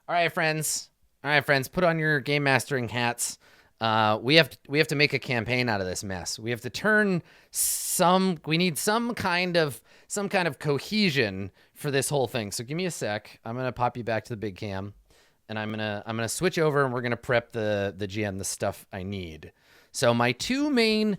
All right, friends. Put on your game mastering hats. We have to make a campaign out of this mess. We have to turn we need some kind of cohesion for this whole thing. So give me a sec. I'm going to pop you back to the big cam, and I'm going to switch over, and we're going to prep the GM the stuff I need. So my two main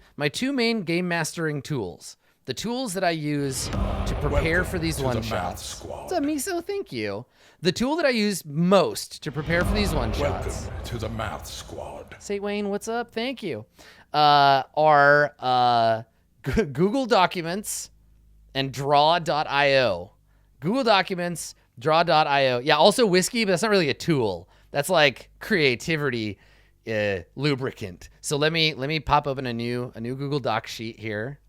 game mastering tools. The tools that I use to prepare for these one-shots. What's up, Miso? Thank you. The tool that I use most to prepare for these one-shots. Welcome to the Math Squad. Say, Wayne, what's up? Thank you. Are Google Documents and Draw.io. Google Documents, Draw.io. Yeah, also Whiskey, but that's not really a tool. That's like creativity lubricant. So let me pop open a new Google Doc sheet here.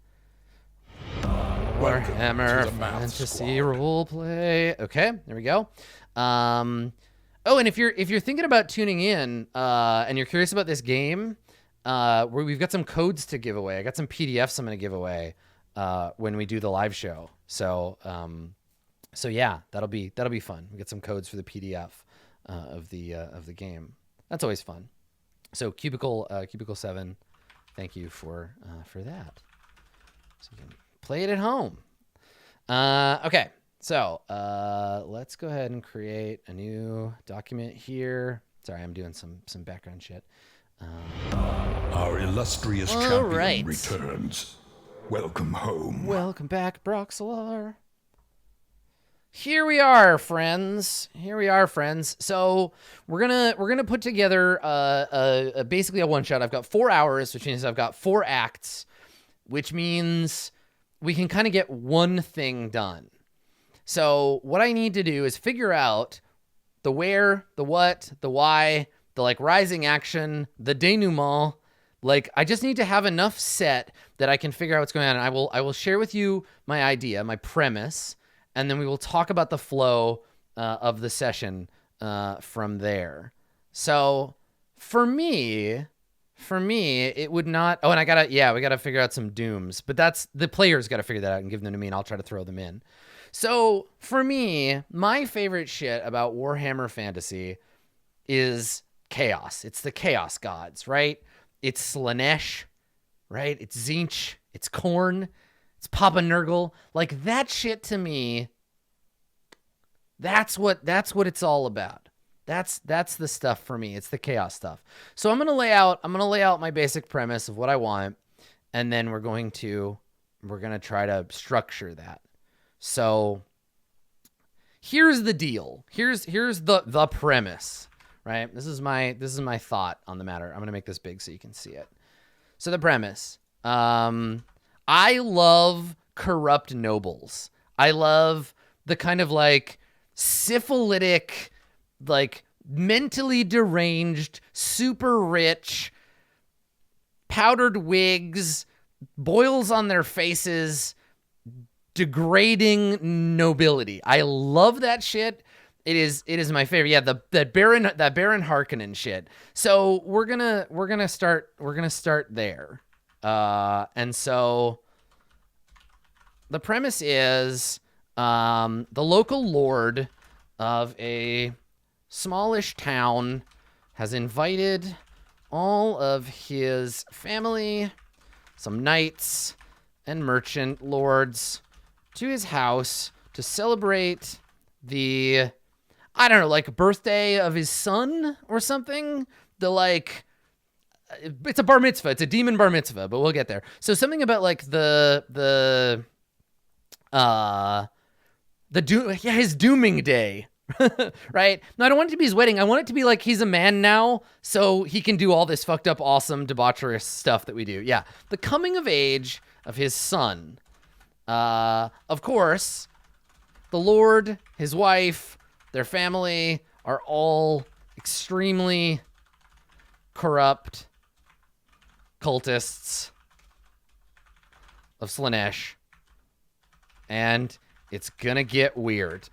Warhammer Fantasy RollPlay. Okay, there we go. Oh, and if you're thinking about tuning in and you're curious about this game, we've got some codes to give away. I got some PDFs I'm going to give away when we do the live show. So yeah, that'll be fun. We get some codes for the PDF of the game. That's always fun. So Cubicle 7, thank you for that. So you can play it at home. Okay, so let's go ahead and create a new document here. Sorry, I'm doing some background shit. Our illustrious champion returns. Welcome home. Welcome back, Broxelar. Here we are, friends. So we're gonna put together basically a one shot. I've got 4 hours, which means I've got 4 acts, which means we can kind of get one thing done. So what I need to do is figure out the where, the what, the why, the like rising action, the denouement. Like I just need to have enough set that I can figure out what's going on. And I will share with you my idea, my premise, and then we will talk about the flow of the session from there. So for me, it would not. Oh, and we gotta figure out some dooms, but that's the players got to figure that out and give them to me, and I'll try to throw them in. So for me, my favorite shit about Warhammer Fantasy is chaos. It's the chaos gods, right? It's Slaanesh, right? It's Tzeentch, it's Khorne, it's Papa Nurgle. Like that shit to me, that's what it's all about. That's the stuff for me. It's the chaos stuff. So I'm gonna lay out my basic premise of what I want, and then we're gonna try to structure that. So here's the deal. Here's the premise, right? This is my thought on the matter. I'm gonna make this big so you can see it. So the premise. I love corrupt nobles. I love the kind of like syphilitic, like mentally deranged, super rich, powdered wigs, boils on their faces, degrading nobility. I love that shit. It is my favorite. Yeah, that Baron Harkonnen shit. So we're gonna start there. And so the premise is the local lord of a smallish town has invited all of his family, some knights and merchant lords to his house to celebrate the, I don't know, like birthday of his son or something. It's a bar mitzvah. It's a demon bar mitzvah, but we'll get there. So something about like his dooming day, right? No, I don't want it to be his wedding. I want it to be like he's a man now, so he can do all this fucked up, awesome, debaucherous stuff that we do. Yeah, the coming of age of his son. Of course, the Lord, his wife, their family are all extremely corrupt cultists of Slaanesh, and it's gonna get weird.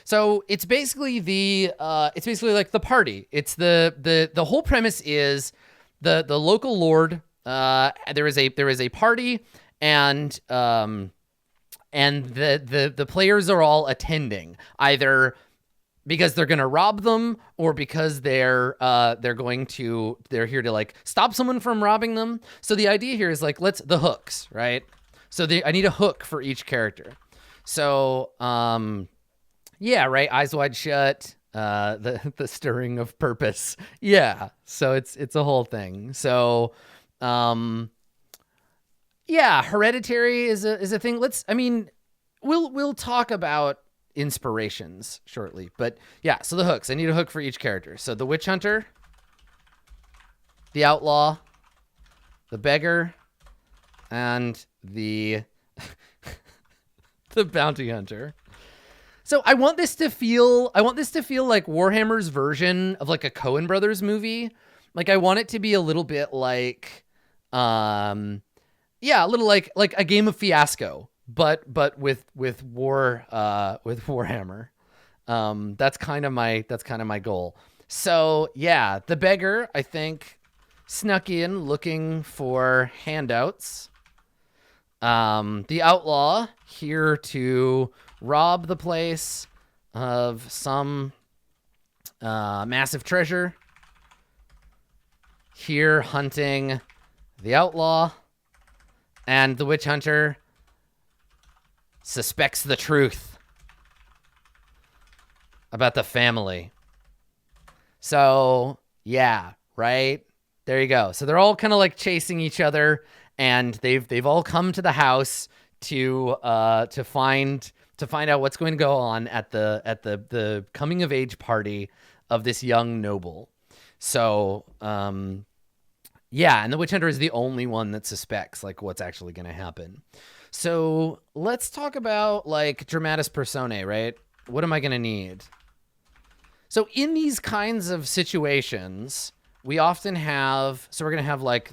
So it's basically like the party. It's the whole premise is the local lord. There is a party, and the players are all attending, either because they're gonna rob them, or because they're here to like stop someone from robbing them. So the idea here is like, the hooks, right? So I need a hook for each character. So yeah, right. Eyes wide shut. The stirring of purpose. Yeah. So it's a whole thing. So yeah, hereditary is a thing. We'll talk about inspirations shortly, but yeah, so the hooks. I need a hook for each character. So the witch hunter, the outlaw, the beggar, and the the bounty hunter. So I want this to feel like Warhammer's version of like a Coen Brothers movie. Like I want it to be a little bit like a little like a game of Fiasco, but with Warhammer. That's kind of my goal. So yeah, the beggar, I think, snuck in looking for handouts. The outlaw here to rob the place of some massive treasure. Here hunting the outlaw. And the witch hunter suspects the truth about the family. So, yeah, right? There you go. So they're all kind of like chasing each other, and they've all come to the house to find out what's going to go on at the coming of age party of this young noble. So, yeah, and the witch hunter is the only one that suspects like what's actually going to happen. So let's talk about like dramatis personae, right? What am I going to need? So in these kinds of situations, we often have, so we're going to have like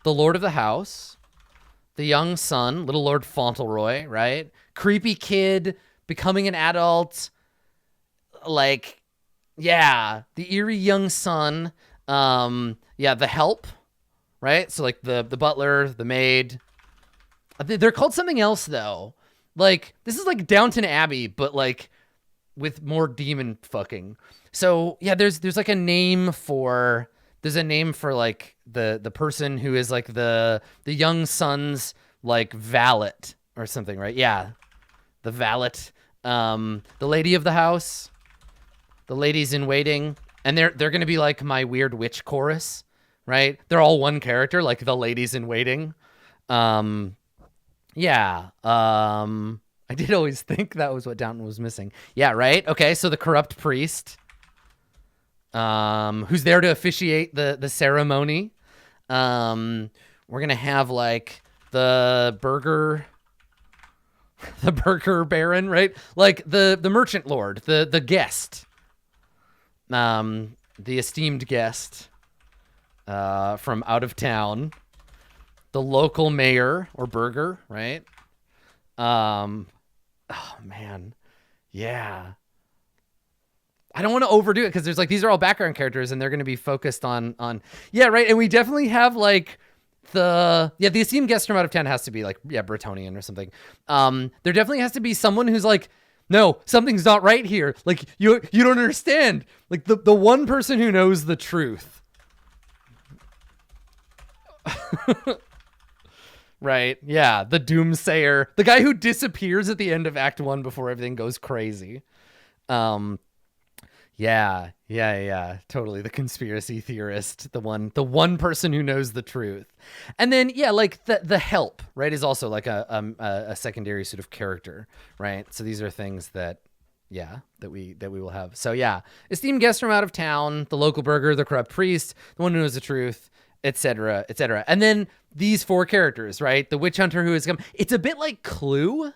the lord of the house, the young son, little Lord Fauntleroy, right? Creepy kid becoming an adult, like, yeah, the eerie young son, yeah, the help, right? So like the butler, the maid. They're called something else though. Like this is like Downton Abbey, but like with more demon fucking. So yeah, there's like a name for like the person who is like the young son's like valet or something, right? Yeah, the valet, the lady of the house, the ladies in waiting, and they're gonna be like my weird witch chorus. Right? They're all one character, like the ladies in waiting. Yeah. I did always think that was what Downton was missing. Yeah, right? Okay, so the corrupt priest, who's there to officiate the ceremony. We're gonna have like the burger baron, right? Like the merchant lord, the guest, the esteemed guest. From out of town, the local mayor or burger, right? Oh man, yeah. I don't want to overdo it because there's like these are all background characters and they're going to be focused on yeah, right. And we definitely have like the esteemed guest from out of town has to be like Bretonian or something. There definitely has to be someone who's like, no, something's not right here. Like you don't understand. Like the one person who knows the truth. Right, yeah, the doomsayer, the guy who disappears at the end of Act 1 before everything goes crazy. Yeah, totally, the conspiracy theorist, the one person who knows the truth. And then yeah, like the help, right, is also like a secondary sort of character, right? So these are things that we will have. So yeah, esteemed guest from out of town, the local burger, the corrupt priest, the one who knows the truth, etc., etc. And then these four characters, right? The witch hunter who has come. It's a bit like Clue,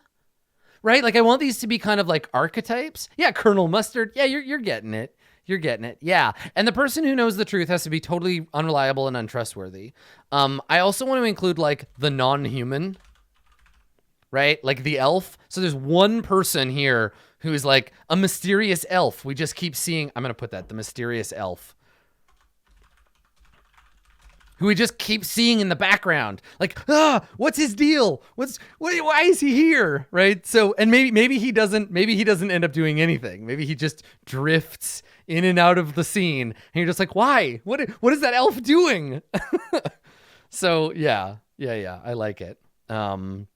right? Like I want these to be kind of like archetypes. Yeah, Colonel Mustard. Yeah, you're getting it. You're getting it. Yeah. And the person who knows the truth has to be totally unreliable and untrustworthy. I also want to include like the non-human, right? Like the elf. So there's one person here who is like a mysterious elf. We just keep seeing, I'm going to put that, the mysterious elf, who we just keep seeing in the background. Like, what's his deal? Why is he here? Right? So, and maybe he doesn't end up doing anything. Maybe he just drifts in and out of the scene. And you're just like, why? What is that elf doing? So yeah, I like it. And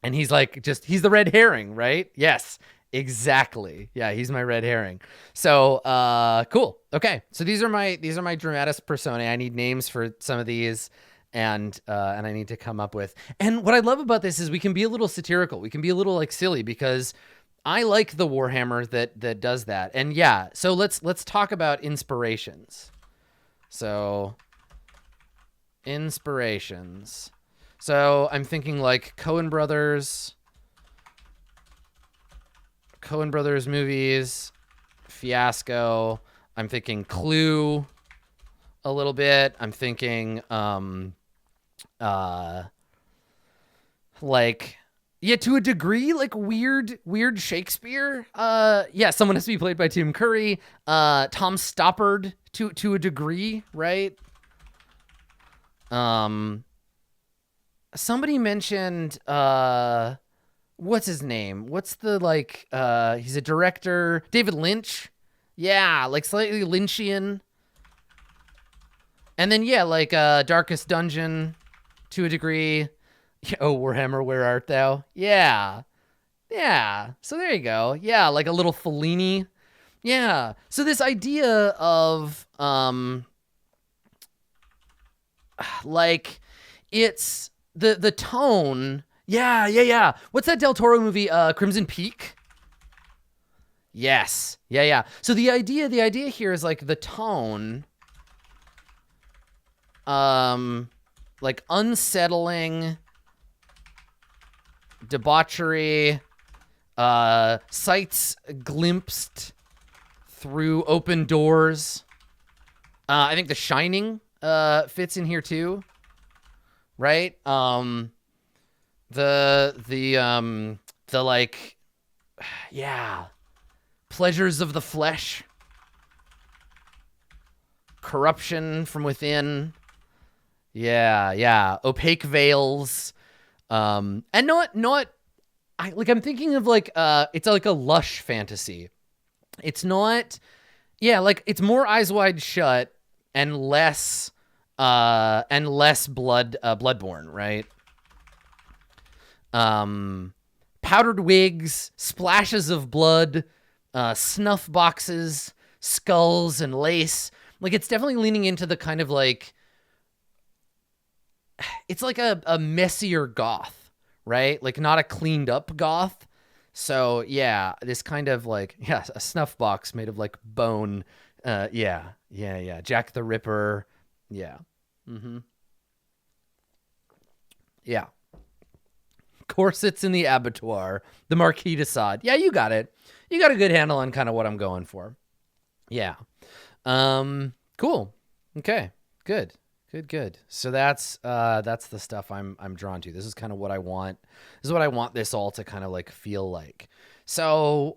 he's like, he's the red herring, right? Yes, exactly. Yeah, he's my red herring. So, cool. Okay. So these are my dramatis personae. I need names for some of these, and I need to come up with. And what I love about this is we can be a little satirical. We can be a little like silly, because I like the Warhammer that does that. And yeah, so let's talk about inspirations. So, inspirations. So I'm thinking like Coen Brothers movies, Fiasco. I'm thinking Clue a little bit. I'm thinking like, yeah, to a degree, like weird Shakespeare. Yeah, someone has to be played by Tim Curry. Tom Stoppard to a degree, right? Somebody mentioned what's his name? What's the like he's a director, David Lynch. Yeah, like slightly Lynchian. And then yeah, like Darkest Dungeon to a degree. Oh, Warhammer, where art thou? Yeah. Yeah. So there you go. Yeah, like a little Fellini. Yeah. So this idea of like it's the tone. Yeah. What's that Del Toro movie? Crimson Peak? Yes. Yeah. So the idea here is like the tone, like unsettling, debauchery, sights glimpsed through open doors. I think The Shining fits in here too, right? The like, yeah, pleasures of the flesh, corruption from within. Yeah. Opaque veils. And I'm thinking of like, it's like a lush fantasy. It's not, yeah, like it's more Eyes Wide Shut and less bloodborne, right? Powdered wigs, splashes of blood, snuff boxes, skulls and lace. Like it's definitely leaning into the kind of like, it's like a messier goth, right? Like not a cleaned up goth. So yeah, this kind of like, yeah, a snuff box made of like bone. Yeah. Jack the Ripper. Yeah. Mm-hmm. Yeah. Corsets in the abattoir. The Marquis de Sade. Yeah, you got it. You got a good handle on kind of what I'm going for. Yeah. Cool. Okay. Good. So that's the stuff I'm drawn to. This is kind of what I want. This is what I want this all to kind of like feel like. So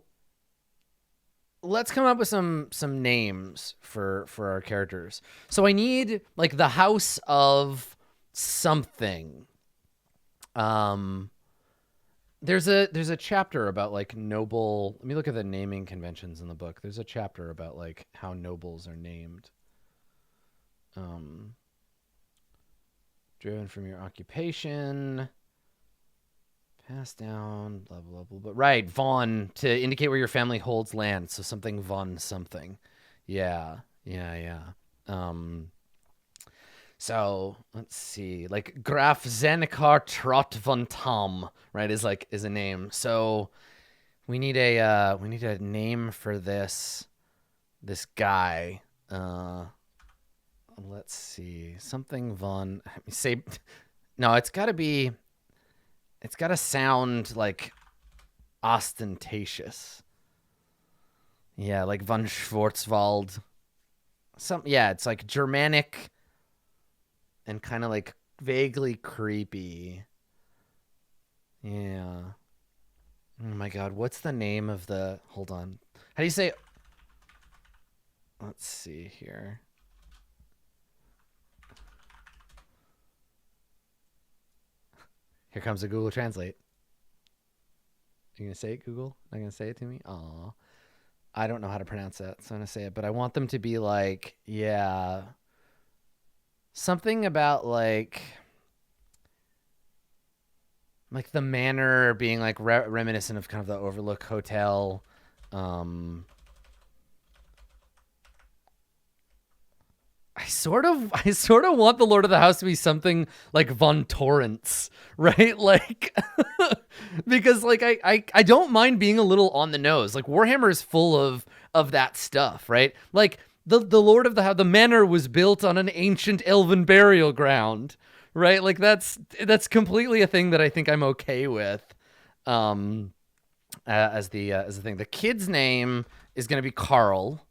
let's come up with some names for our characters. So I need like the house of something. There's a chapter about like noble. Let me look at the naming conventions in the book. There's a chapter about like how nobles are named. Driven from your occupation, passed down, blah, blah, blah, blah. Right, Von, to indicate where your family holds land. So something Von something. Yeah. So let's see, like Graf Zanikar Trott von Tom, right, is a name. So we need a name for this guy. Let's see, something Von. Say, no, it's got to sound like ostentatious. Yeah, like von Schwarzwald. It's like Germanic and kind of like vaguely creepy. Yeah. Oh my God, what's the name of the? Hold on. How do you say? Let's see here. Here comes a Google Translate. You gonna say it, Google? Not gonna say it to me? Aw. I don't know how to pronounce that, so I'm gonna say it. But I want them to be like, yeah, something about like the manor being like reminiscent of kind of the Overlook Hotel. I sort of want the Lord of the House to be something like Von Torrance, right? Like, because like I don't mind being a little on the nose. Like Warhammer is full of that stuff, right? Like the Lord of the House, the manor was built on an ancient elven burial ground, right? Like that's completely a thing that I think I'm okay with. As the thing, the kid's name is gonna be Carl.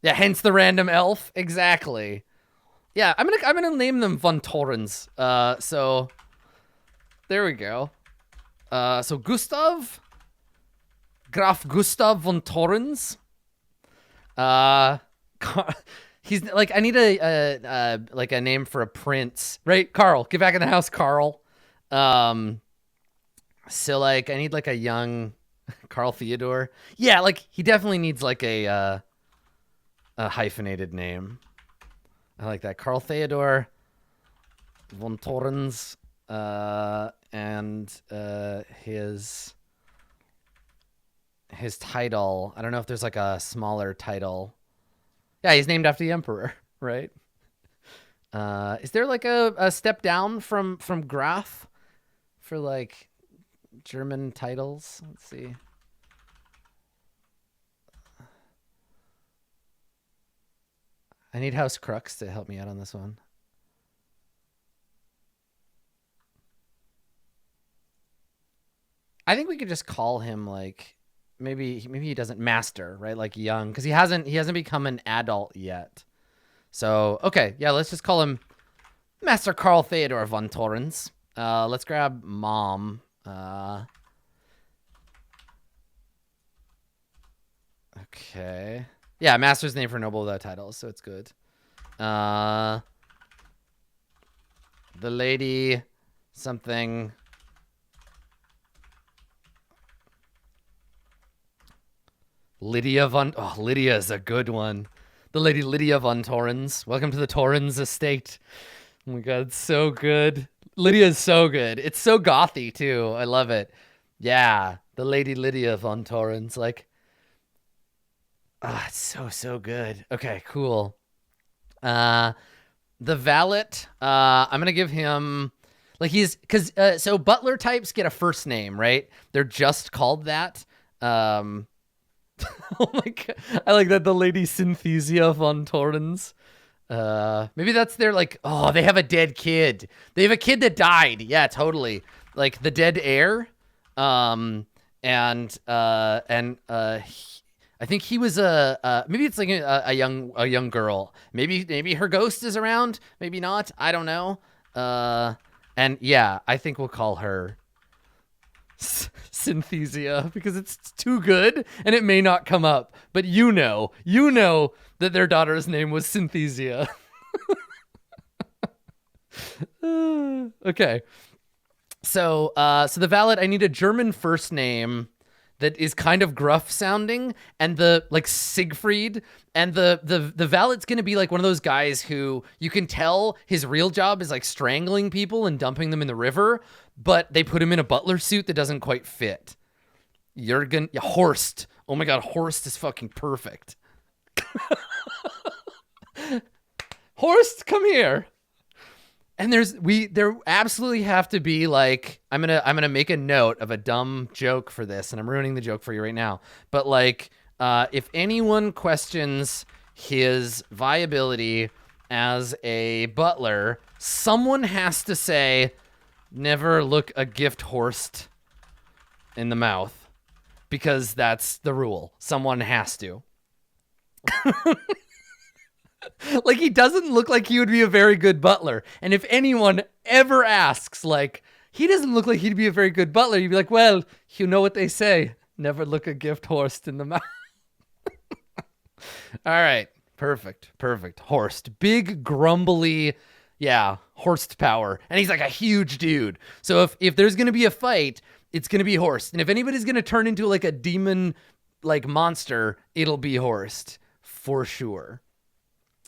Yeah, hence the random elf. Exactly. Yeah, I'm gonna name them Von Torrens. So there we go. So Gustav, Graf Gustav von Torrens. He's like, I need a like a name for a prince, right? Carl, get back in the house, Carl. So like, I need like a young Carl Theodore. Yeah, like he definitely needs like a hyphenated name. I like that. Carl Theodor von Torrens, and his title. I don't know if there's like a smaller title. Yeah, he's named after the emperor, right? Is there like a step down from Graf for like German titles? Let's see. I need House Crux to help me out on this one. I think we could just call him like maybe he doesn't master, right? Like young, because he hasn't become an adult yet. So okay, yeah, let's just call him Master Carl Theodor von Torrens. Let's grab mom. Okay. Yeah, master's name for noble without titles, so it's good. The lady something. Lydia is a good one. The lady Lydia von Torrens. Welcome to the Torrens estate. Oh my god, it's so good. Lydia is so good. It's so gothy too. I love it. Yeah, the lady Lydia von Torrens. Like, it's so good. Okay, cool. The valet, I'm gonna give him like so butler types get a first name, right? They're just called that. Oh my god, I like that. The lady Synthesia von Torrens. Maybe that's their like. Oh, they have a dead kid. They have a kid that died. Yeah, totally. Like the dead heir. I think he was maybe it's like a young girl. Maybe her ghost is around. Maybe not. I don't know. And yeah, I think we'll call her Synthesia because it's too good and it may not come up. But you know that their daughter's name was Synthesia. Okay. So the valet, I need a German first name that is kind of gruff sounding, and the like Siegfried, and the valet's gonna be like one of those guys who you can tell his real job is like strangling people and dumping them in the river, but they put him in a butler suit that doesn't quite fit. Horst. Oh my god, Horst is fucking perfect. Horst, come here. And there absolutely have to be like, I'm gonna make a note of a dumb joke for this, and I'm ruining the joke for you right now. But like, if anyone questions his viability as a butler, someone has to say, "Never look a gift Horst in the mouth," because that's the rule. Someone has to. Like, he doesn't look like he would be a very good butler. And if anyone ever asks, like, he doesn't look like he'd be a very good butler, you'd be like, well, you know what they say. Never look a gift Horst in the mouth. All right. Perfect. Horst. Big, grumbly. Yeah. horsepower, and he's like a huge dude. So if there's gonna be a fight, it's gonna be Horst, and if anybody's gonna turn into like a demon like monster, it'll be Horst for sure.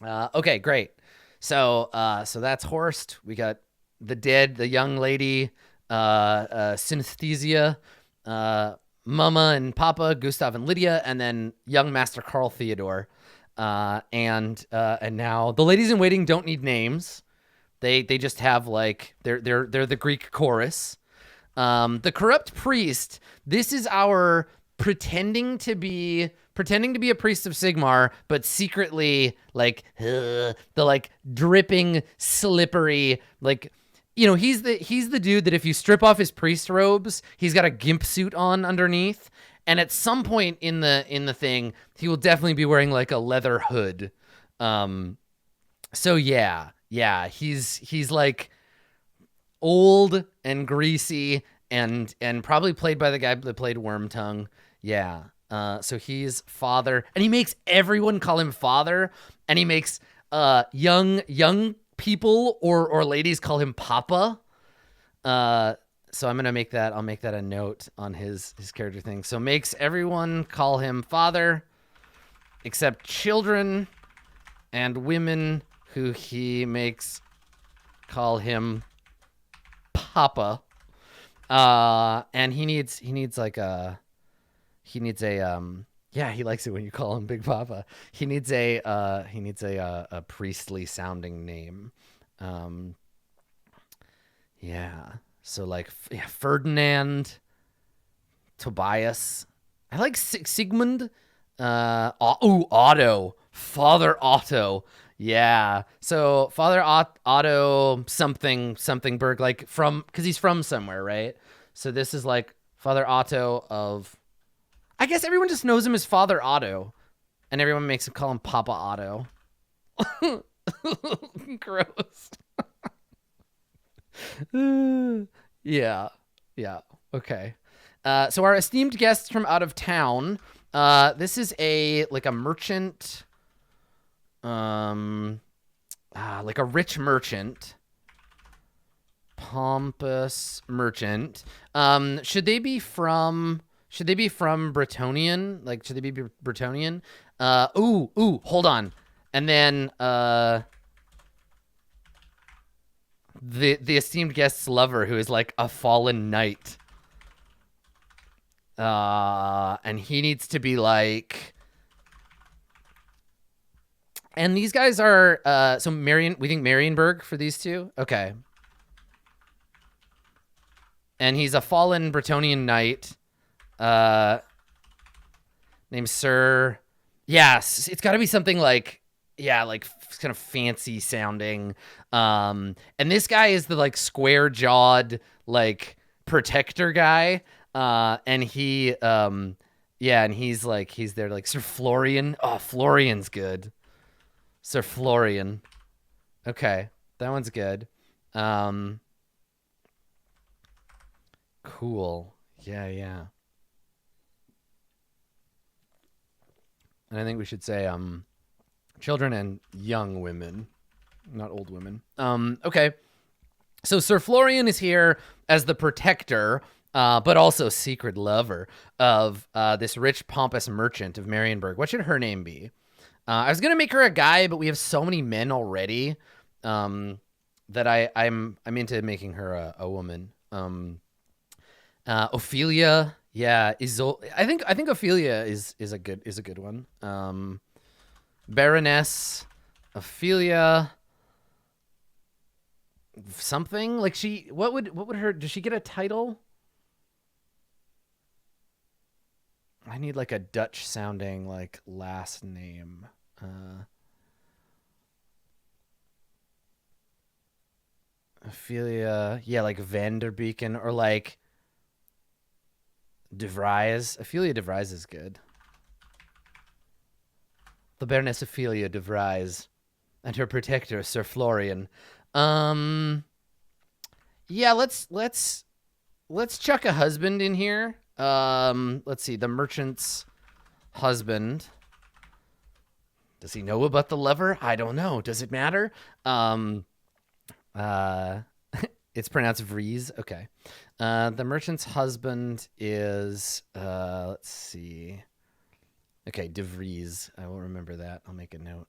Okay, great. So that's Horst. We got the young lady, Synesthesia, Mama and Papa, Gustav and Lydia, and then young Master Carl Theodore. And now the ladies in waiting don't need names. They just have like they're the Greek chorus. The corrupt priest. This is our pretending to be a priest of Sigmar, but secretly like the like dripping, slippery, like, you know, he's the dude that if you strip off his priest robes, he's got a gimp suit on underneath, and at some point in the thing, he will definitely be wearing like a leather hood. So yeah, he's like old and greasy and probably played by the guy that played Wormtongue. Yeah. So he's father, and he makes everyone call him father, and he makes young people or ladies call him papa. So I'm gonna make that. I'll make that a note on his character thing. So makes everyone call him father, except children and women, who he makes call him papa. And he needs a yeah, he likes it when you call him Big Papa. He needs a priestly sounding name. Yeah. So like Ferdinand, Tobias. I like Sigmund. Otto. Father Otto. Yeah. So Father Otto something Berg, like because he's from somewhere, right? So this is like Father Otto of, I guess everyone just knows him as Father Otto, and everyone makes him call him Papa Otto. Gross. Yeah. Okay. So our esteemed guests from out of town. This is like a merchant, like a rich merchant, pompous merchant. Should they be from Bretonian? Like, should they be Bretonian? Ooh, hold on. And then, the esteemed guest's lover, who is like a fallen knight. And he needs to be like, and these guys are, so we think Marienburg for these two. Okay. And he's a fallen Bretonian knight, named Sir. Yes. It's gotta be something like, yeah, like kind of fancy sounding. And this guy is the like square jawed, like protector guy. And he, and he's there like Sir Florian. Oh, Florian's good. Sir Florian. Okay. That one's good. Cool. Yeah. And I think we should say, children and young women, not old women. Okay. So Sir Florian is here as the protector, but also secret lover of this rich, pompous merchant of Marienburg. What should her name be? I was gonna make her a guy, but we have so many men already that I'm into making her a woman. Ophelia, yeah, I think Ophelia is a good one. Baroness Ophelia. Something like what would her, does she get a title? I need like a Dutch sounding like last name. Ophelia, yeah, like Vanderbeeken or like De Vries. Ophelia De Vries is good. The Baroness Ophelia De Vries and her protector Sir Florian. Yeah, let's chuck a husband in here. Let's see, the merchant's husband. Does he know about the lover? I don't know. Does it matter? Uh, it's pronounced Vries. Okay. The merchant's husband is, let's see. Okay, De Vries. I will remember that. I'll make a note.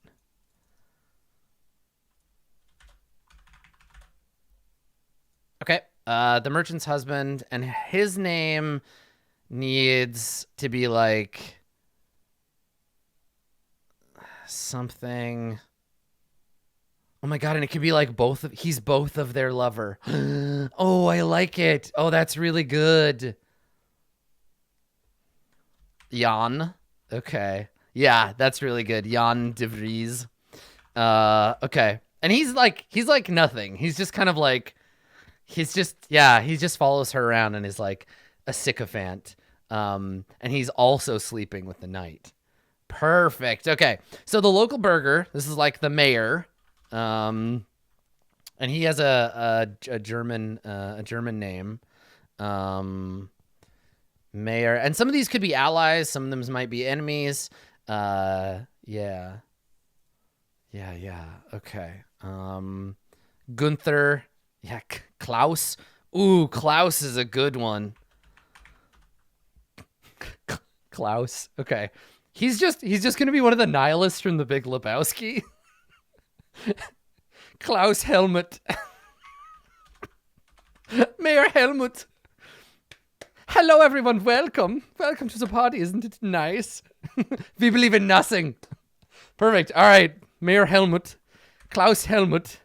Okay. The merchant's husband, and his name needs to be like something. Oh my god, and it could be like he's both of their lover. Oh, I like it. Oh, that's really good. Jan. Okay. Yeah, that's really good. Jan de Vries. Okay. And he's like nothing. He's just kind of like he just follows her around and is like a sycophant. And he's also sleeping with the knight. Perfect. Okay. So the local burger, this is like the mayor. And he has a German name. Mayor. And some of these could be allies, some of them might be enemies. Yeah. Okay. Gunther. Yeah, Klaus. Ooh, Klaus is a good one. Klaus. Okay. He's just gonna be one of the nihilists from The Big Lebowski. Klaus Helmut. Mayor Helmut. Hello, everyone. Welcome. Welcome to the party. Isn't it nice? We believe in nothing. Perfect. All right. Mayor Helmut. Klaus Helmut.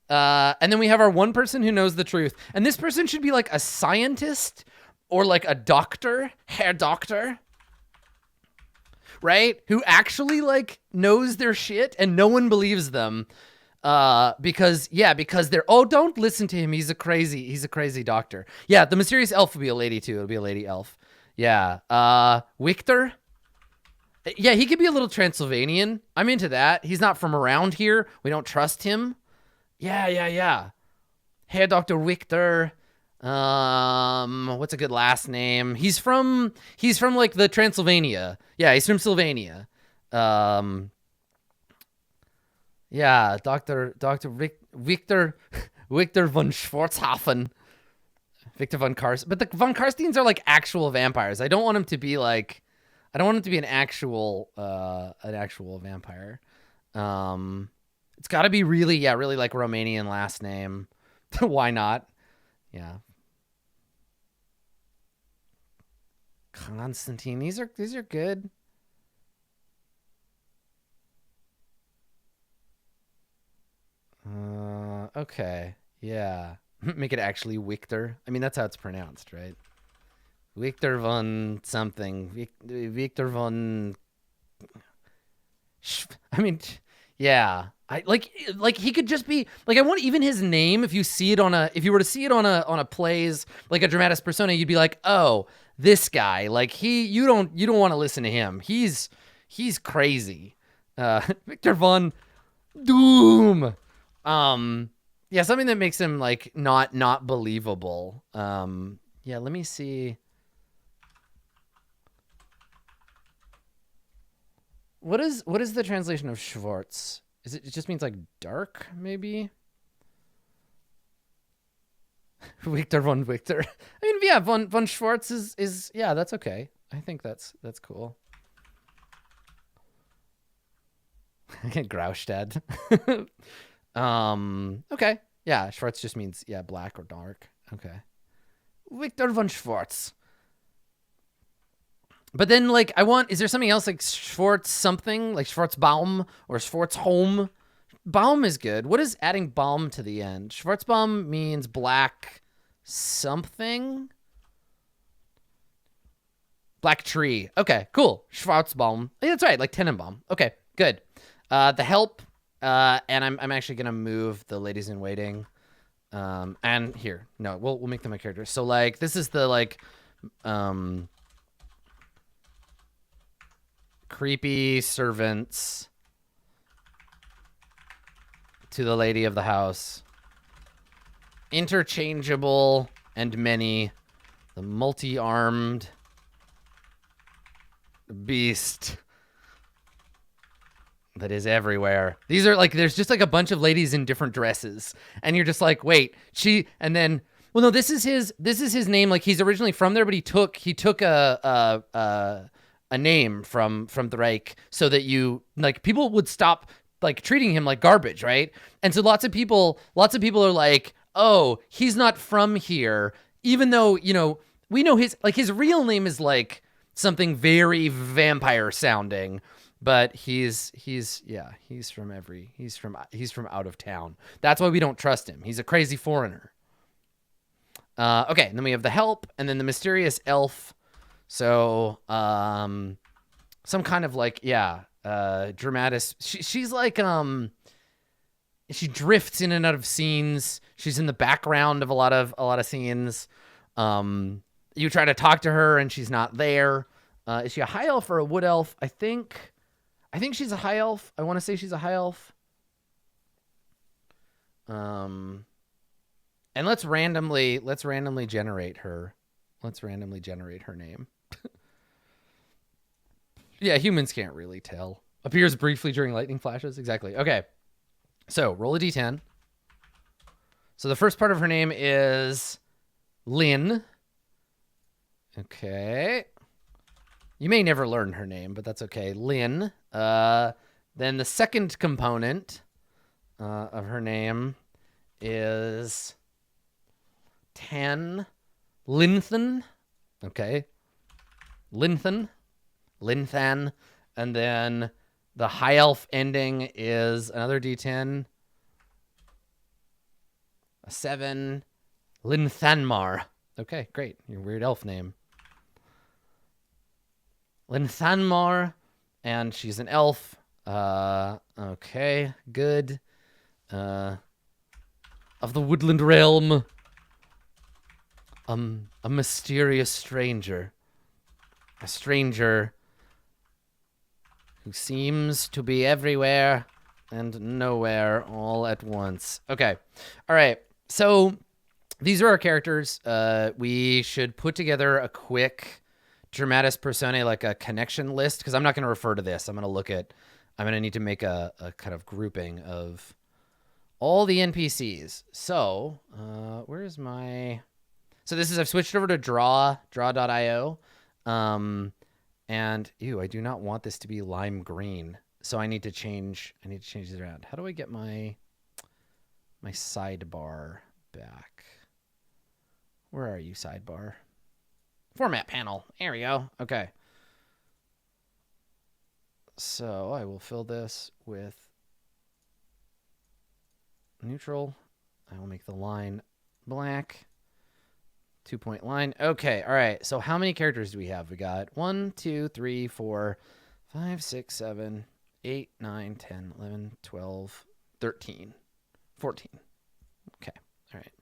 And then we have our one person who knows the truth. And this person should be like a scientist or like a doctor. Herr Doctor. Right? Who actually like knows their shit and no one believes them. Because they're, oh, don't listen to him. He's a crazy doctor. Yeah, the mysterious elf will be a lady too. It'll be a lady elf. Yeah. Victor. Yeah, he could be a little Transylvanian. I'm into that. He's not from around here. We don't trust him. Yeah. Hey, Dr. Victor. What's a good last name? He's from like the Transylvania. Yeah, he's from Sylvania. Yeah, Dr. Victor von Schwarzhafen. Victor von Karsten. But the von Karsteins are like actual vampires. I don't want him to be like, I don't want him to be an actual vampire. It's got to be really like Romanian last name. Why not? Yeah. Constantine. These are good. Okay. Yeah. Make it actually Victor. I mean, that's how it's pronounced, right? Victor von something. Victor von. I mean, yeah. I like he could just be like, I want even his name. If you were to see it on a plays, like a dramatis persona, you'd be like, oh, this guy, like you don't want to listen to him. He's crazy. Victor von Doom. Yeah, something that makes him like not believable. Yeah, let me see. What is the translation of Schwarz? It just means like dark, maybe? Victor von Victor. I mean, yeah, von Schwarz is yeah, that's okay. I think that's cool. Graustad. Okay. Yeah, Schwarz just means, yeah, black or dark. Okay. Victor von Schwarz. But then, like, is there something else like Schwarz something? Like Schwarzbaum or Schwarzholm? Baum is good. What is adding Baum to the end? Schwarzbaum means black something? Black tree. Okay, cool. Schwarzbaum. Yeah, that's right, like Tenenbaum. Okay, good. The help. And I'm actually gonna move the ladies in waiting. And here, no, we'll make them a character. So like, this is the like, creepy servants to the lady of the house. Interchangeable and many. The multi-armed beast. that is everywhere. These are like, there's just like a bunch of ladies in different dresses, and you're just like, wait, and then, well, no, this is his name. Like, he's originally from there, but he took a name from the Reich so that you, like, people would stop like treating him like garbage, right? And so lots of people are like, oh, he's not from here, even though, you know, we know his real name is like something very vampire sounding, but he's from out of town. That's why we don't trust him. He's a crazy foreigner. Okay, and then we have the help, and then the mysterious elf. So, some kind of like, dramatis. She's like, she drifts in and out of scenes. She's in the background of a lot of scenes. You try to talk to her and she's not there. Is she a high elf or a wood elf? I think she's a high elf. I want to say she's a high elf. And let's randomly generate her. Let's randomly generate her name. Yeah, humans can't really tell. Appears briefly during lightning flashes. Exactly. Okay. So roll a d10. So the first part of her name is Lynn. Okay. You may never learn her name, but that's okay. Lynn. Then the second component of her name is Linthan. Okay. Linthan. And then the high elf ending is another d10. A 7. Linthanmar. Okay, great. Your weird elf name. Linthanmar. And she's an elf. Okay, good. Of the woodland realm. A mysterious stranger. A stranger who seems to be everywhere and nowhere all at once. Okay. All right. So these are our characters. We should put together a quick dramatis personae, like a connection list, because I'm not going to refer to this. I'm going to need to make a kind of grouping of all the NPCs. So where's my... So I've switched over to draw.io. And I do not want this to be lime green. So I need to change these around. How do I get my sidebar back? Where are you, sidebar? Format panel. There we go. Okay. So I will fill this with neutral. I will make the line black. 2-point line. Okay. All right. So how many characters do we have? We got 1, 2, 3, 4, 5, 6, 7, 8, 9, 10, 11, 12, 13, 14. Okay. All right.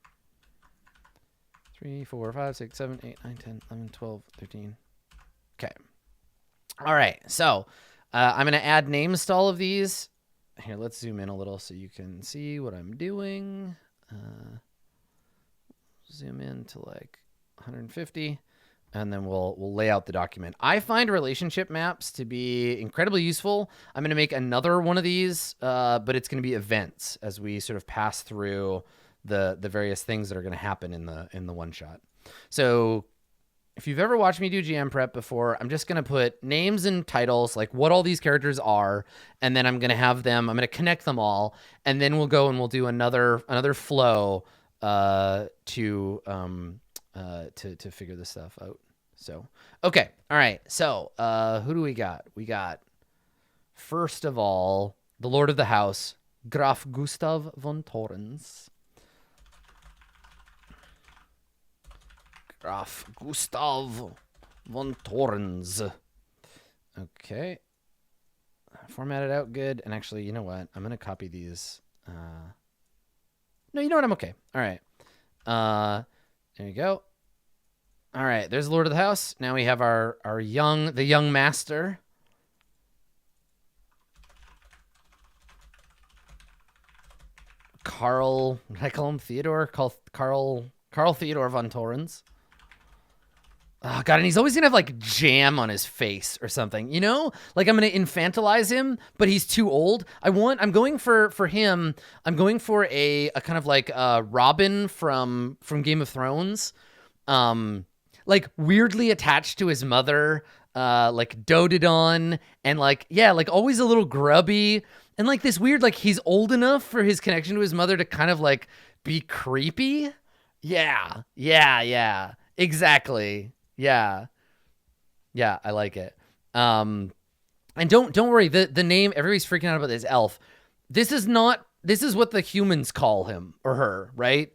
3, 4, 5, 6, 7, 8, 9, 10, 11, 12, 13. Okay. All right. So I'm going to add names to all of these. Here, let's zoom in a little so you can see what I'm doing. Zoom in to like 150, and then we'll lay out the document. I find relationship maps to be incredibly useful. I'm going to make another one of these, but it's going to be events as we sort of pass through the various things that are going to happen in the one shot. So if you've ever watched me do GM prep before, I'm just going to put names and titles, like what all these characters are, and then I'm going to connect them all, and then we'll go and we'll do another flow to figure this stuff out. So, okay. All right. So, who do we got? We got, first of all, the Lord of the House, Graf Gustav von Torrens. Graf Gustav von Torrens. Okay. Formatted out good. And actually, you know what? I'm going to copy these. No, you know what? I'm okay. All right. There you go. All right. There's the Lord of the House. Now we have the young master. Did I call him Theodore? Carl Theodore von Torrens. Oh god, and he's always gonna have like jam on his face or something, you know? Like I'm gonna infantilize him, but he's too old. I'm going for him. I'm going for a kind of like Robin from Game of Thrones, like weirdly attached to his mother, like doted on, and like yeah, like always a little grubby, and like this weird like he's old enough for his connection to his mother to kind of like be creepy. Yeah, exactly. Yeah. Yeah, I like it. And don't worry, the name everybody's freaking out about this elf. This is what the humans call him or her, right?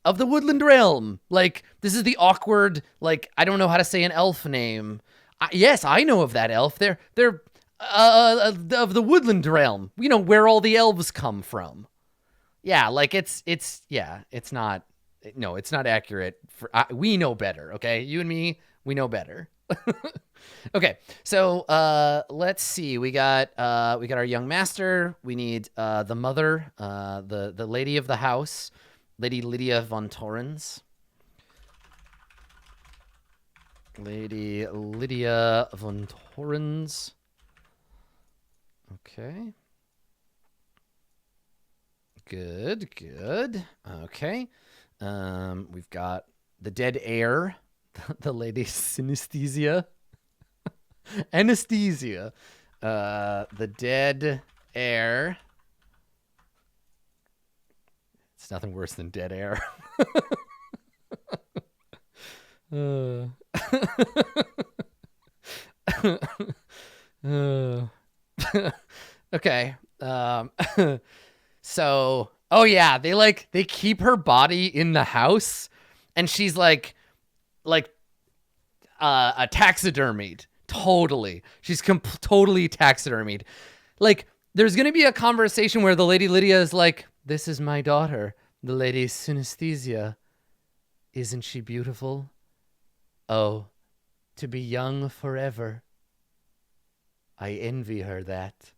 Of the woodland realm. Like this is the awkward like I don't know how to say an elf name. Yes, I know of that elf. They're of the woodland realm. You know where all the elves come from. Yeah, like it's not no, it's not accurate. We know better, okay? You and me, we know better. Okay, so let's see. We got our young master. We need the mother, the lady of the house, Lady Lydia von Torrens. Lady Lydia von Torrens. Okay. Good. Okay. We've got the dead heir, the lady synesthesia. Anesthesia. The dead heir. It's nothing worse than dead air. Okay. So, oh yeah, they keep her body in the house, and she's like a taxidermied. Totally, she's totally taxidermied. Like, there's gonna be a conversation where the Lady Lydia is like, "This is my daughter, the Lady Synesthesia. Isn't she beautiful? Oh, to be young forever. I envy her that."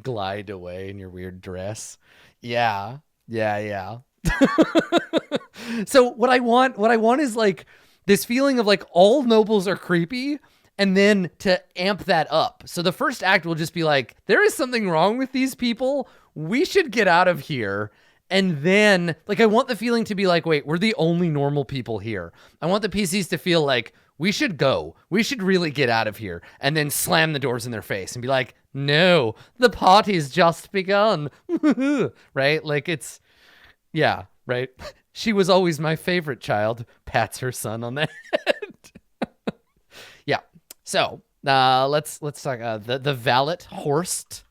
Glide away in your weird dress. Yeah. So what I want is like this feeling of like all nobles are creepy, and then to amp that up. So the first act will just be like, there is something wrong with these people. We should get out of here. And then like, I want the feeling to be like, wait, we're the only normal people here. I want the PCs to feel like we should go. We should really get out of here. And then slam the doors in their face and be like, no, the party's just begun. Right? Like it's, yeah, right. She was always my favorite child. Pats her son on the head. Yeah. So let's talk the valet Horst.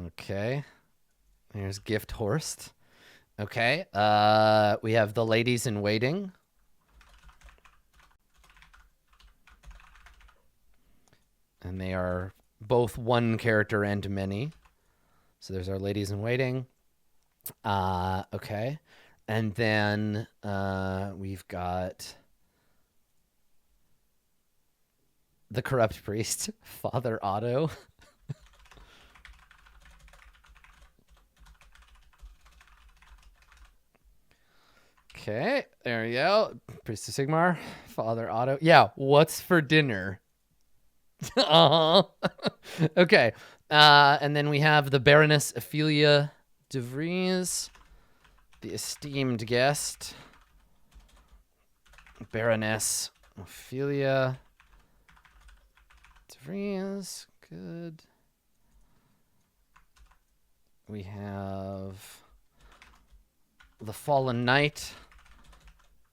Okay. There's Gift Horst. Okay. We have the ladies in waiting. And they are both one character and many. So there's our ladies in waiting. Okay. And then we've got the corrupt priest, Father Otto. Okay, there we go. Priest of Sigmar, Father Otto. Yeah, what's for dinner? Uh-huh. Okay. And then we have the Baroness Ophelia de Vries, the esteemed guest. Baroness Ophelia de Vries. Good. We have the Fallen Knight,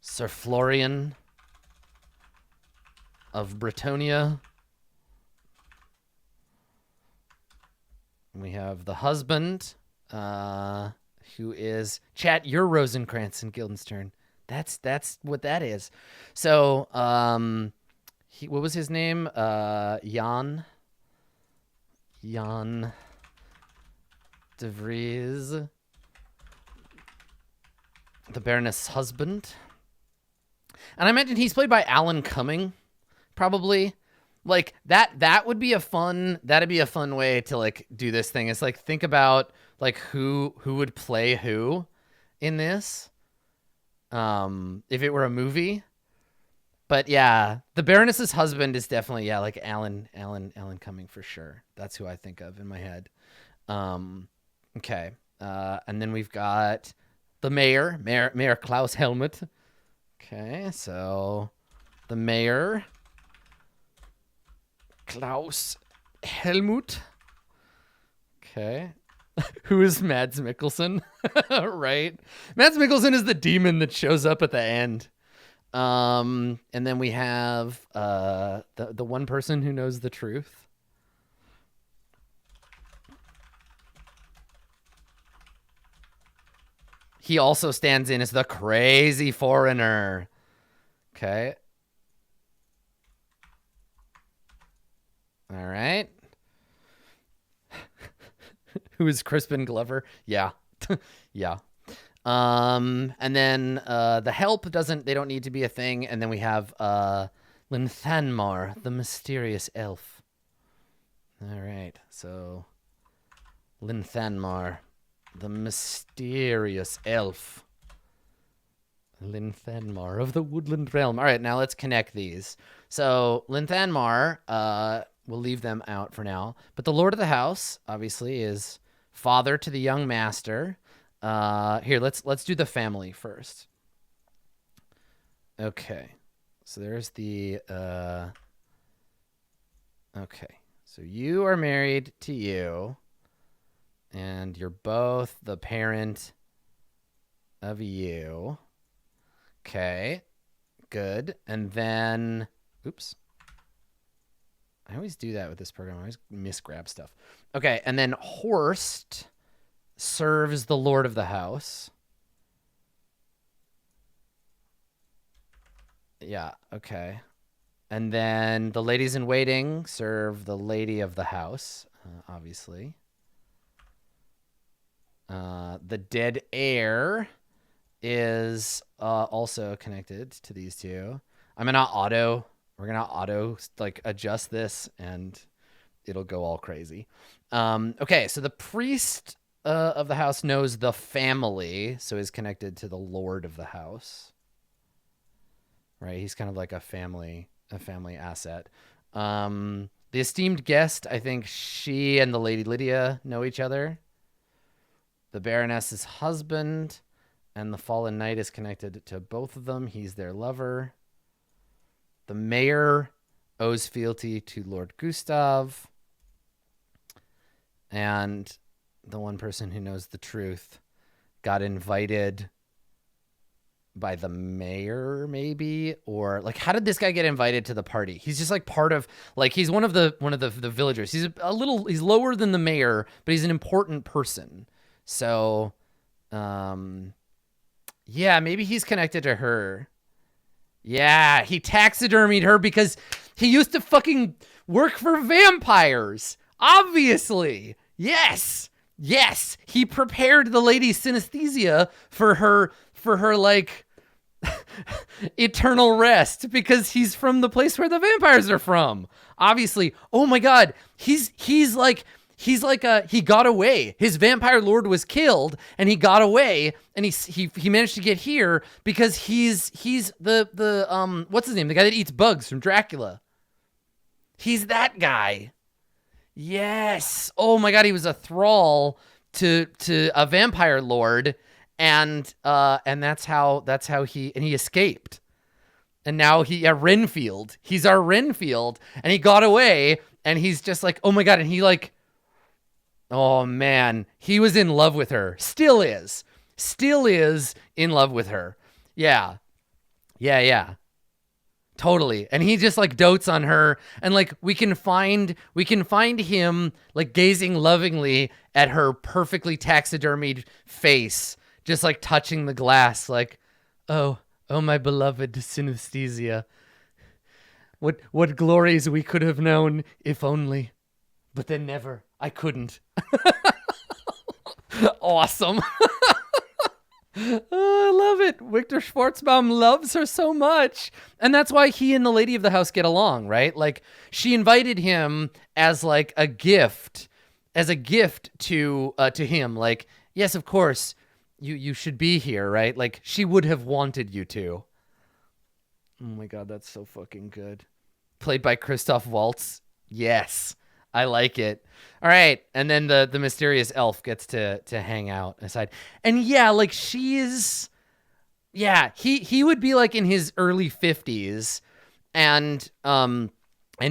Sir Florian of Bretonia. We have the husband, who is chat. You're Rosencrantz and Guildenstern. That's what that is. So, what was his name? Jan de Vries, the Baroness' husband. And I imagine he's played by Alan Cumming, probably. Like that'd be a fun way to like do this thing. It's like, think about like who would play who in this. if it were a movie. But yeah, the Baroness's husband is definitely, yeah, like Alan Cumming for sure. That's who I think of in my head. Okay. And then we've got the Mayor Klaus Helmut. Okay, so the Mayor Klaus Helmut. Okay. Who is Mads Mikkelsen? Right. Mads Mikkelsen is the demon that shows up at the end. And then we have the one person who knows the truth. He also stands in as the crazy foreigner. Okay. All right. Who is Crispin Glover? Yeah. Yeah. And then the help they don't need to be a thing. And then we have Linthanmar, the mysterious elf. All right. So Linthanmar, the mysterious elf. Linthanmar of the Woodland Realm. All right, now let's connect these. So Linthanmar, we'll leave them out for now. But the Lord of the House, obviously, is father to the young master. Here, let's do the family first. Okay. So there's the okay. So you are married to you, and you're both the parent of you. Okay. Good. And then oops. I always do that with this program. I always misgrab stuff. Okay, and then Horst serves the Lord of the House. Yeah, okay. And then the ladies in waiting serve the lady of the house, obviously. The dead heir is also connected to these two. We're gonna auto like adjust this and it'll go all crazy. Okay, so the priest of the house knows the family, so is connected to the Lord of the House. Right, he's kind of like a family asset. The esteemed guest, I think she and the Lady Lydia know each other. The Baroness's husband and the fallen knight is connected to both of them. He's their lover. The mayor owes fealty to Lord Gustav. And the one person who knows the truth got invited by the mayor, maybe, or like, how did this guy get invited to the party? He's just like part of, like, he's one of the villagers. He's he's lower than the mayor, but he's an important person. So, yeah, maybe he's connected to her. Yeah, he taxidermied her because he used to fucking work for vampires. Obviously. Yes. Yes. He prepared the lady synesthesia for her like eternal rest because he's from the place where the vampires are from. Obviously. Oh my God. He got away. His vampire lord was killed and he got away and he managed to get here because he's the what's his name? The guy that eats bugs from Dracula. He's that guy. Yes. Oh my God. He was a thrall to a vampire lord. And that's how he escaped. And now Renfield. He's our Renfield and he got away and he's just like, oh my God. And he like, oh man, he was in love with her. Still is in love with her. Yeah. Totally. And he just like dotes on her. And like, we can find him like gazing lovingly at her perfectly taxidermied face, just like touching the glass. Like, oh, my beloved synesthesia. What glories we could have known if only, but then never. I couldn't. Awesome. Oh, I love it. Victor Schwartzbaum loves her so much. And that's why he and the lady of the house get along, right? Like, she invited him as like a gift to him. Like, yes, of course, you should be here, right? Like, she would have wanted you to. Oh my god, that's so fucking good. Played by Christoph Waltz. Yes, I like it. All right, and then the mysterious elf gets to hang out aside. And yeah, like, he would be like in his early 50s, and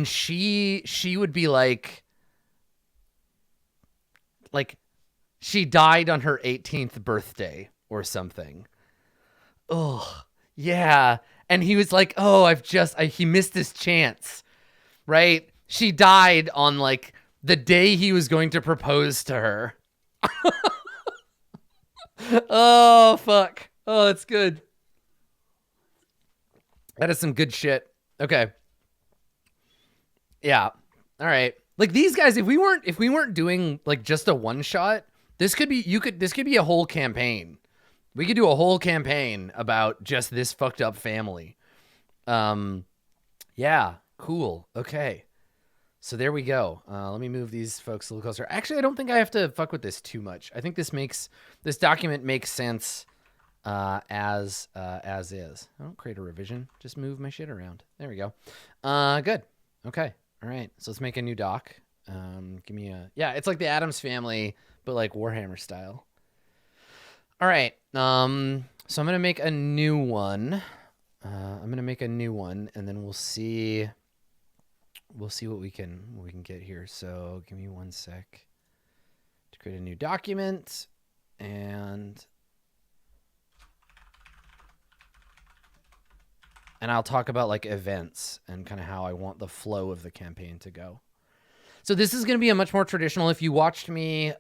she would be like she died on her 18th birthday or something. Oh, yeah. And he was like, "Oh, he missed his chance." Right? She died on like the day he was going to propose to her. Oh, fuck. Oh, that's good. That is some good shit. Okay. Yeah. All right. Like, these guys, if we weren't doing like just a one shot, this could be a whole campaign. We could do a whole campaign about just this fucked up family. Yeah, cool. Okay. So there we go. Let me move these folks a little closer. Actually, I don't think I have to fuck with this too much. I think this document makes sense as is. I don't create a revision. Just move my shit around. There we go. Good. Okay. All right. So let's make a new doc. It's like the Addams Family, but like Warhammer style. All right. So I'm gonna make a new one. And then we'll see what we can get here. So give me 1 sec to create a new document, and I'll talk about like events and kind of how I want the flow of the campaign to go. So this is going to be a much more traditional. If you watched me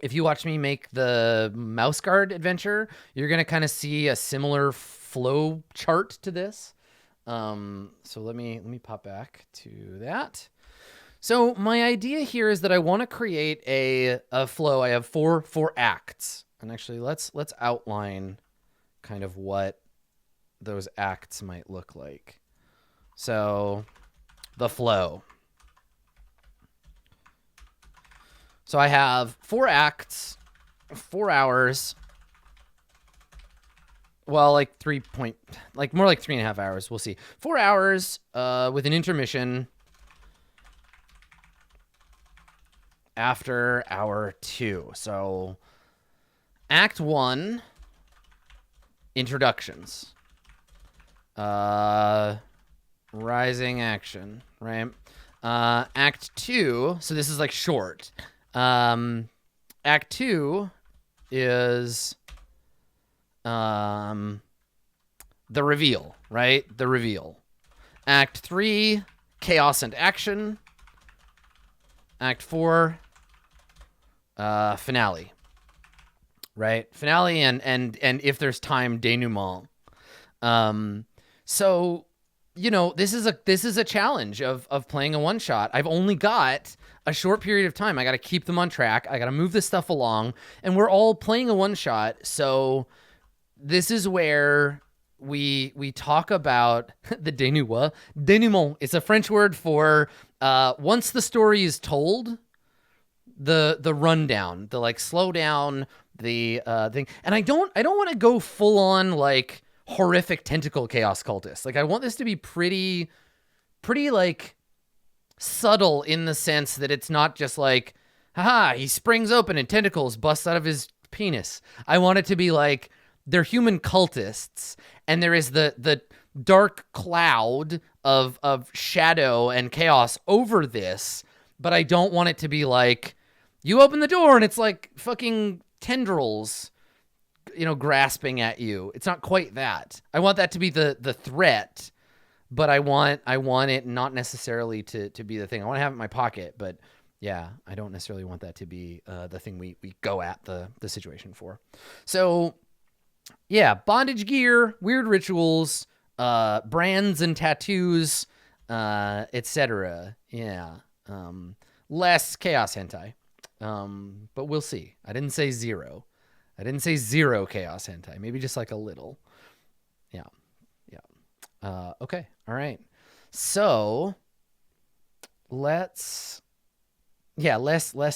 make the Mouse Guard adventure, you're going to kind of see a similar flow chart to this. So let me pop back to that. So my idea here is that I want to create a flow. I have four acts, and actually let's outline kind of what those acts might look like. So the flow. So I have 4 acts, 4 hours. Well, like more like 3.5 hours. We'll see. 4 hours with an intermission after hour 2. So Act 1, introductions. Rising action, right? Act 2, so this is like short. Act 2 is the reveal, right? The reveal. Act 3, chaos and action. Act 4, finale. Right? Finale and if there's time, denouement. So, you know, this is a challenge of playing a one shot. I've only got a short period of time. I got to keep them on track. I got to move this stuff along, and we're all playing a one shot. So this is where we talk about the denouement. Denouement is a French word for once the story is told, the rundown, the like slow down, the thing. And I don't want to go full on like horrific tentacle chaos cultist. Like, I want this to be pretty like subtle in the sense that it's not just like, haha, he springs open and tentacles bust out of his penis. I want it to be like, they're human cultists, and there is the dark cloud of shadow and chaos over this, but I don't want it to be like, you open the door and it's like fucking tendrils, you know, grasping at you. It's not quite that. I want that to be the threat, but I want it not necessarily to be the thing. I want to have it in my pocket, but yeah, I don't necessarily want that to be the thing we go at the situation for. So yeah, bondage gear, weird rituals, brands and tattoos, etc. Yeah. Less chaos hentai. But we'll see. I didn't say zero chaos hentai. Maybe just like a little. Yeah. Okay. All right. So less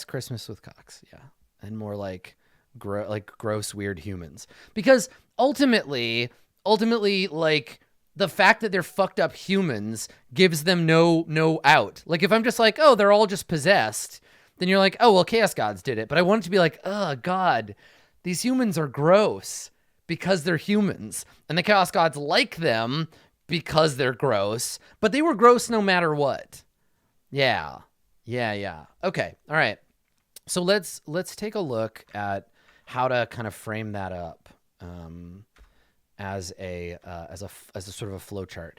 Christmas with cocks. Yeah. And more like gross, weird humans. Because ultimately, like, the fact that they're fucked up humans gives them no out. Like, if I'm just like, oh, they're all just possessed, then you're like, oh, well, Chaos Gods did it. But I want it to be like, oh, God, these humans are gross because they're humans. And the Chaos Gods like them because they're gross. But they were gross no matter what. Yeah. Okay. All right. So let's take a look at how to kind of frame that up as a sort of a flow chart.